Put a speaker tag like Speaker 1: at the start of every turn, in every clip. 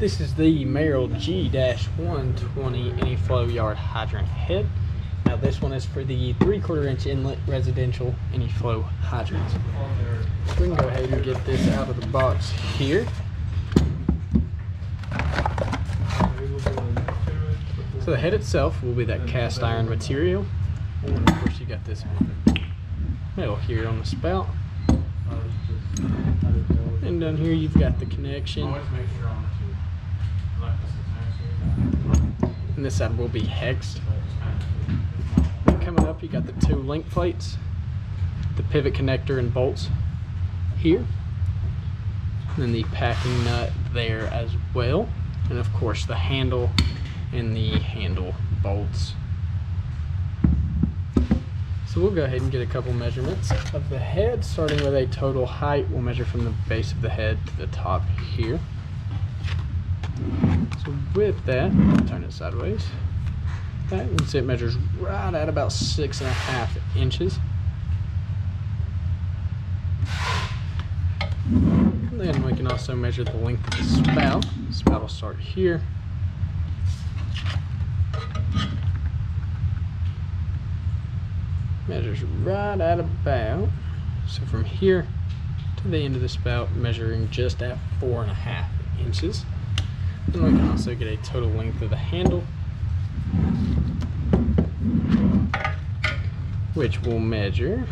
Speaker 1: This is the Merrill G-120 Anyflow yard hydrant head. Now this one is for the 3/4 inch inlet residential Anyflow hydrants. So we can go ahead and get this out of the box here. So the head itself will be that cast iron material. And of course you got this metal here on the spout. And down here you've got the connection. And this side will be hexed. Coming up, you got the 2 link plates, the pivot connector and bolts here, and then the packing nut there as well, and of course the handle and the handle bolts. So we'll go ahead and get a couple measurements of the head, starting with a total height. We'll measure from the base of the head to the top here. So with that, turn it sideways. That, you can see it measures right at about 6.5 inches. And then we can also measure the length of the spout. The spout will start here. Measures right at about, so from here to the end of the spout, measuring just at 4.5 inches. And we can also get a total length of the handle, which will measure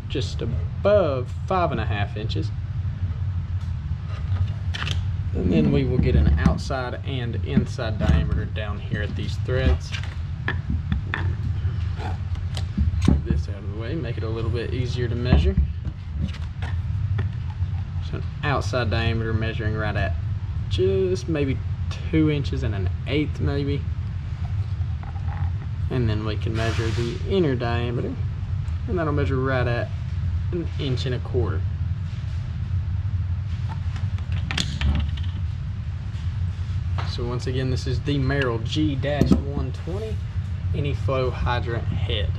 Speaker 1: just above 5.5 inches. And then we will get an outside and inside diameter down here at these threads. Move this out of the way, make it a little bit easier to measure. So an outside diameter measuring right at just maybe 2 inches and 1/8 maybe. And then we can measure the inner diameter, and that'll measure right at 1 1/4 inches. So once again, this is the Merrill G-120 Anyflow hydrant head.